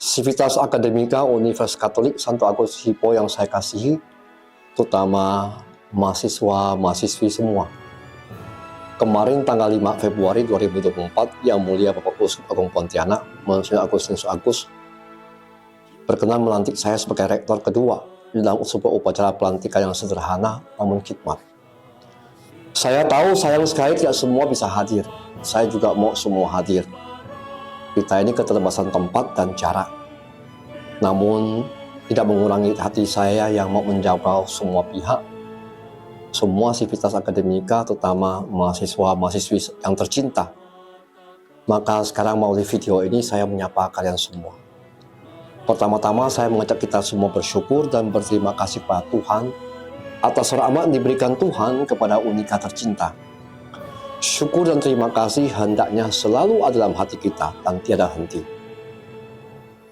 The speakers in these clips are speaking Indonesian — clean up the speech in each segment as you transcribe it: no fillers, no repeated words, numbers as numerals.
Sivitas Akademika Universitas Katolik Santo Agustus Hippo yang saya kasihi, terutama mahasiswa-mahasiswi semua. Kemarin tanggal 5 Februari 2024, Yang Mulia Bapak Uskup Agung Pontianak, Monsinyur Agustinus Agus, berkenan melantik saya sebagai rektor kedua dalam sebuah upacara pelantikan yang sederhana namun khidmat. Saya tahu sayang sekali tidak semua bisa hadir. Saya juga mau semua hadir. Kita ini keterbatasan tempat dan jarak. Namun tidak mengurangi hati saya yang mau menjangkau semua pihak, semua sivitas akademika, terutama mahasiswa-mahasiswi yang tercinta. Maka sekarang melalui video ini saya menyapa kalian semua. Pertama-tama saya mengajak kita semua bersyukur dan berterima kasih kepada Tuhan atas rahmat yang diberikan Tuhan kepada Unika tercinta. Syukur dan terima kasih hendaknya selalu ada dalam hati kita dan tiada henti.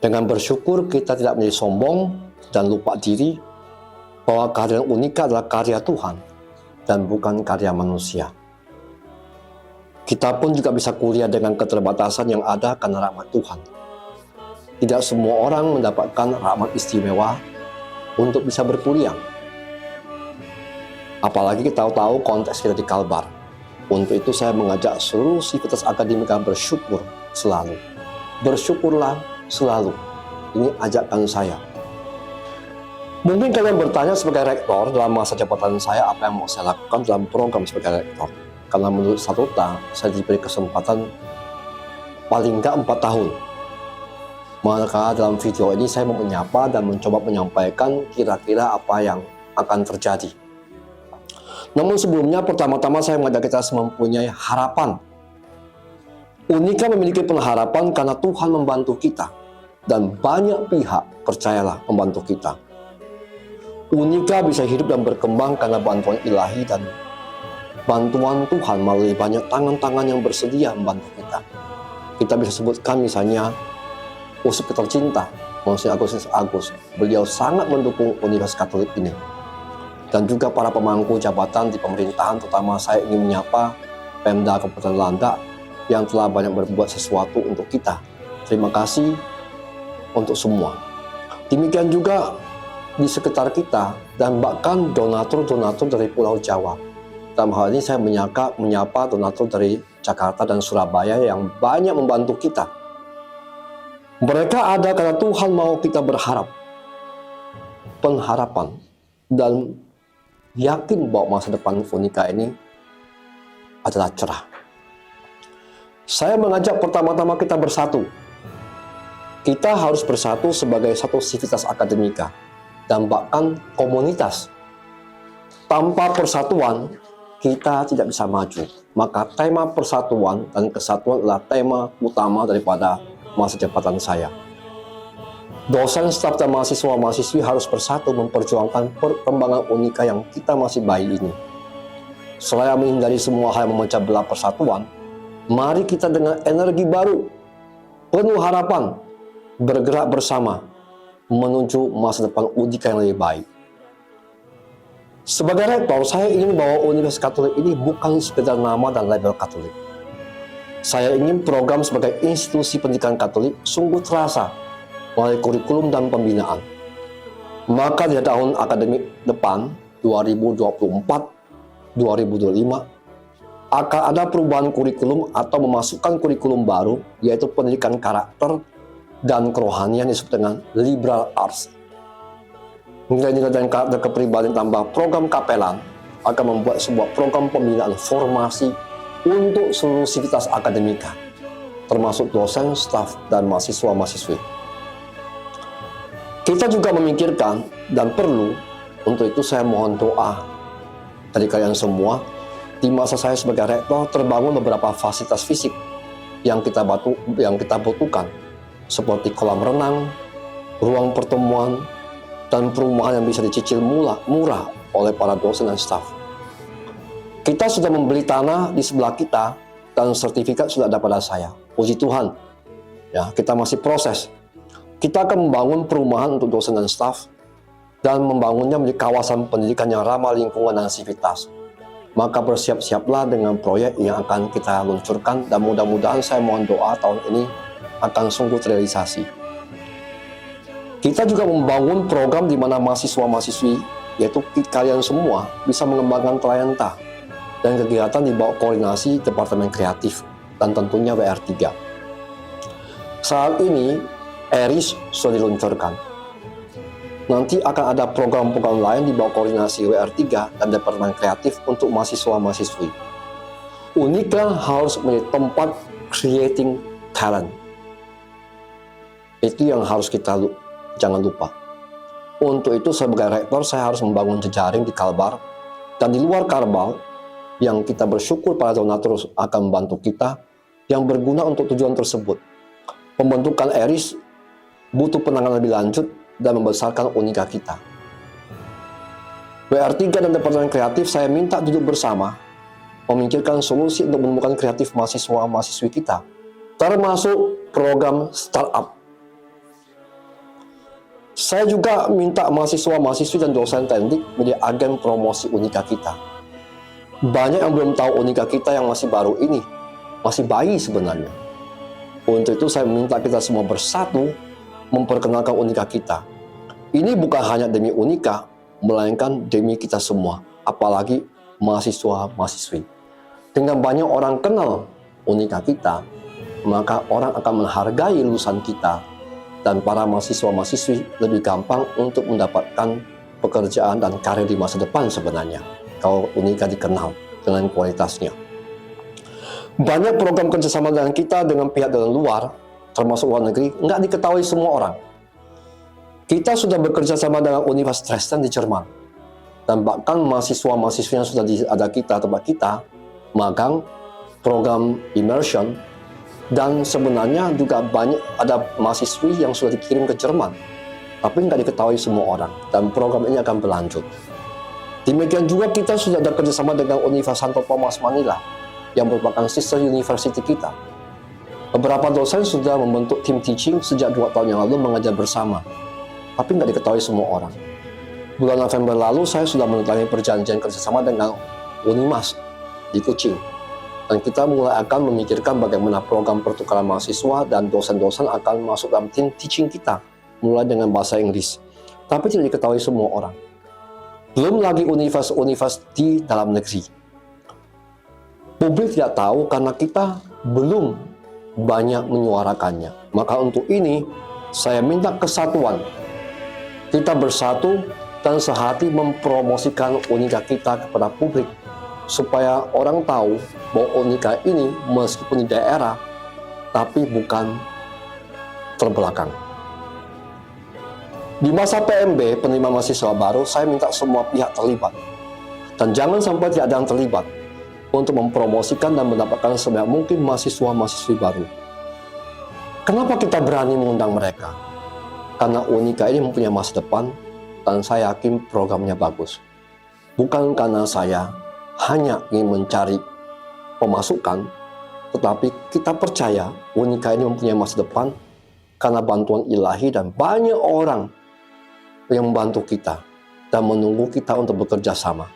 Dengan bersyukur kita tidak menjadi sombong dan lupa diri bahwa kehadiran Unika adalah karya Tuhan dan bukan karya manusia. Kita pun juga bisa kuliah dengan keterbatasan yang ada karena rahmat Tuhan. Tidak semua orang mendapatkan rahmat istimewa untuk bisa berkuliah. Apalagi kita tahu konteks kita di Kalbar. Untuk itu saya mengajak seluruh sivitas akademika bersyukur selalu. Bersyukurlah selalu. Ini ajakan saya. Mungkin kalian bertanya sebagai rektor dalam masa jabatan saya apa yang mau saya lakukan dalam program sebagai rektor. Karena menurut statuta saya diberi kesempatan paling enggak 4 tahun. Maka dalam video ini saya mau menyapa dan mencoba menyampaikan kira-kira apa yang akan terjadi. Namun sebelumnya pertama-tama saya mengajak kita mempunyai harapan. Unika memiliki pengharapan karena Tuhan membantu kita. Dan banyak pihak, percayalah, membantu kita. Unika bisa hidup dan berkembang karena bantuan ilahi dan bantuan Tuhan melalui banyak tangan-tangan yang bersedia membantu kita. Kita bisa sebutkan misalnya Uskup tercinta, Monsinyur Agustinus Agus. Beliau sangat mendukung Universitas Katolik ini. Dan juga para pemangku jabatan di pemerintahan, terutama saya ingin menyapa Pemda Kabupaten Landak yang telah banyak berbuat sesuatu untuk kita. Terima kasih untuk semua. Demikian juga di sekitar kita dan bahkan donatur-donatur dari Pulau Jawa. Dalam hal ini saya menyapa donatur dari Jakarta dan Surabaya yang banyak membantu kita. Mereka ada karena Tuhan mau kita berharap, pengharapan, dan yakin bahwa masa depan Unika ini adalah cerah. Saya mengajak pertama-tama kita bersatu. Kita harus bersatu sebagai satu sivitas akademika dan bahkan komunitas. Tanpa persatuan, kita tidak bisa maju. Maka tema persatuan dan kesatuan adalah tema utama daripada masa jabatan saya. Dosen, staf, dan mahasiswa-mahasiswi harus bersatu memperjuangkan perkembangan Unika yang kita masih bayi ini. Selain menghindari semua hal yang memecah belah persatuan, mari kita dengan energi baru, penuh harapan, bergerak bersama menuju masa depan Unika yang lebih baik. Sebagai rektor, saya ingin bahwa Universitas Katolik ini bukan sekedar nama dan label Katolik. Saya ingin program sebagai institusi pendidikan Katolik sungguh terasa melalui kurikulum dan pembinaan. Maka di tahun akademik depan 2024-2025 akan ada perubahan kurikulum atau memasukkan kurikulum baru, yaitu pendidikan karakter dan kerohanian disebut dengan liberal arts. Nilai-nilai dan karakter kepribadian tambah program kapelan akan membuat sebuah program pembinaan formasi untuk seluruh sivitas akademika, termasuk dosen, staf, dan mahasiswa-mahasiswi. Kita juga memikirkan dan perlu, untuk itu saya mohon doa dari kalian semua. Di masa saya sebagai rektor terbangun beberapa fasilitas fisik yang kita butuhkan, seperti kolam renang, ruang pertemuan, dan perumahan yang bisa dicicil murah oleh para dosen dan staf. Kita sudah membeli tanah di sebelah kita dan sertifikat sudah ada pada saya. Puji Tuhan. Ya, kita masih proses. Kita akan membangun perumahan untuk dosen dan staf dan membangunnya menjadi kawasan pendidikan yang ramah lingkungan dan sivitas. Maka bersiap-siaplah dengan proyek yang akan kita luncurkan dan mudah-mudahan saya mohon doa tahun ini akan sungguh terrealisasi. Kita juga membangun program di mana mahasiswa-mahasiswi, yaitu kalian semua, bisa mengembangkan talenta dan kegiatan di bawah koordinasi Departemen Kreatif dan tentunya WR3. Saat ini, ERIS sudah diluncurkan. Nanti akan ada program-program lain di bawah koordinasi WR3 dan Departemen Kreatif untuk mahasiswa-mahasiswi. Unika harus menjadi tempat creating talent. Itu yang harus kita jangan lupa. Untuk itu sebagai rektor saya harus membangun jejaring di Kalbar dan di luar Kalbar yang kita bersyukur para donatur akan membantu kita yang berguna untuk tujuan tersebut. Pembentukan ERIS butuh penanganan lebih lanjut dan membesarkan Unika kita. WR3 dan Departemen Kreatif saya minta duduk bersama memikirkan solusi untuk menemukan kreatif mahasiswa-mahasiswi kita, termasuk program startup. Saya juga minta mahasiswa-mahasiswi dan dosen teknik menjadi agen promosi Unika kita. Banyak yang belum tahu Unika kita yang masih baru ini, masih bayi sebenarnya. Untuk itu saya minta kita semua bersatu memperkenalkan Unika kita. Ini bukan hanya demi Unika, melainkan demi kita semua, apalagi mahasiswa-mahasiswi. Dengan banyak orang kenal Unika kita, maka orang akan menghargai lulusan kita dan para mahasiswa-mahasiswi lebih gampang untuk mendapatkan pekerjaan dan karir di masa depan sebenarnya, kalau Unika dikenal dengan kualitasnya. Banyak program kerjasama dengan kita dengan pihak dari luar, termasuk luar negeri, nggak diketahui semua orang. Kita sudah bekerja sama dengan Universitas Dresden di Jerman, dan bahkan mahasiswa-mahasiswa yang sudah ada kita tempat kita magang program immersion, dan sebenarnya juga banyak ada mahasiswi yang sudah dikirim ke Jerman, tapi nggak diketahui semua orang, dan program ini akan berlanjut. Demikian juga kita sudah ada kerjasama dengan Universitas Santo Thomas Manila, yang merupakan sister university kita. Beberapa dosen sudah membentuk tim teaching sejak 2 tahun yang lalu mengajar bersama, tapi nggak diketahui semua orang. Bulan November lalu saya sudah menandatangani perjanjian kerjasama dengan Unimas di Kuching, dan kita mulai akan memikirkan bagaimana program pertukaran mahasiswa dan dosen-dosen akan masuk dalam tim teaching kita, mulai dengan bahasa Inggris, tapi tidak diketahui semua orang. Belum lagi universitas di dalam negeri. Publik tidak tahu karena kita belum banyak menyuarakannya. Maka untuk ini, saya minta kesatuan. Kita bersatu dan sehati mempromosikan Unika kita kepada publik, supaya orang tahu bahwa Unika ini meskipun di daerah, tapi bukan terbelakang. Di masa PMB, penerima mahasiswa baru, saya minta semua pihak terlibat. Dan jangan sampai tidak ada yang terlibat untuk mempromosikan dan mendapatkan sebanyak mungkin mahasiswa-mahasiswi baru. Kenapa kita berani mengundang mereka? Karena Unika ini mempunyai masa depan dan saya yakin programnya bagus. Bukan karena saya hanya ingin mencari pemasukan, tetapi kita percaya Unika ini mempunyai masa depan karena bantuan ilahi dan banyak orang yang membantu kita dan menunggu kita untuk bekerja sama.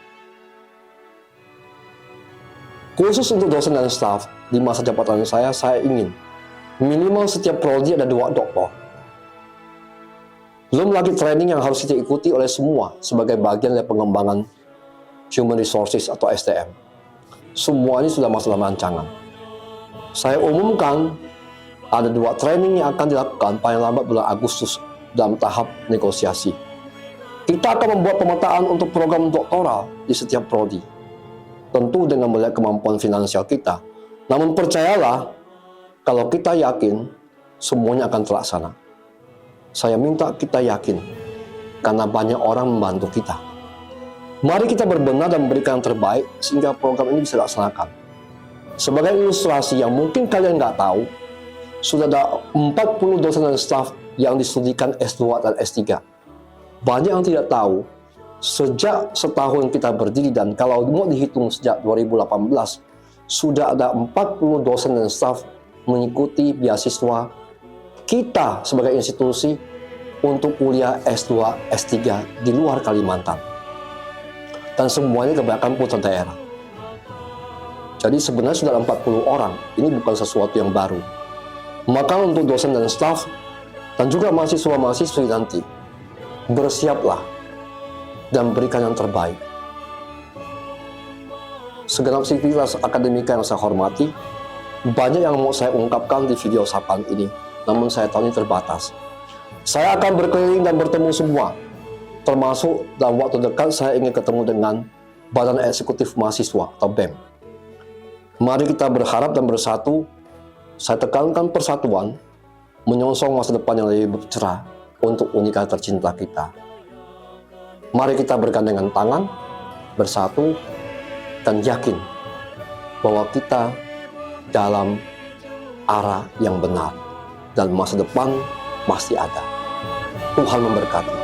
Khusus untuk dosen dan staf, di masa jabatan saya ingin minimal setiap prodi ada 2 doktor. Belum lagi training yang harus kita ikuti oleh semua sebagai bagian dari pengembangan human resources atau SDM. Semua ini sudah masuk dalam rancangan. Saya umumkan ada 2 training yang akan dilakukan paling lambat bulan Agustus dalam tahap negosiasi. Kita akan membuat pemetaan untuk program doktoral di setiap prodi, tentu dengan melihat kemampuan finansial kita. Namun percayalah, kalau kita yakin, semuanya akan terlaksana. Saya minta kita yakin, karena banyak orang membantu kita. Mari kita berbenah dan memberikan yang terbaik, sehingga program ini bisa dilaksanakan. Sebagai ilustrasi yang mungkin kalian nggak tahu, sudah ada 40 dosen dan staf yang distudikan S2 dan S3. Banyak yang tidak tahu, sejak setahun kita berdiri dan kalau mau dihitung sejak 2018, sudah ada 40 dosen dan staf mengikuti beasiswa kita sebagai institusi untuk kuliah S2, S3 di luar Kalimantan. Dan semuanya kebanyakan putra daerah. Jadi sebenarnya sudah ada 40 orang, ini bukan sesuatu yang baru. Maka untuk dosen dan staf Dan juga mahasiswa-mahasiswi nanti, bersiaplah dan berikan yang terbaik. Segenap sivitas akademika yang saya hormati, banyak yang mau saya ungkapkan di video sapaan ini, namun saya tahu ini terbatas. Saya akan berkeliling dan bertemu semua, termasuk dalam waktu dekat saya ingin ketemu dengan Badan Eksekutif Mahasiswa atau BEM. Mari kita berharap dan bersatu. Saya tekankan persatuan, menyongsong masa depan yang lebih cerah untuk unika tercinta kita. Mari kita bergandengan tangan, bersatu, dan yakin bahwa kita dalam arah yang benar dan masa depan masih ada. Tuhan memberkati.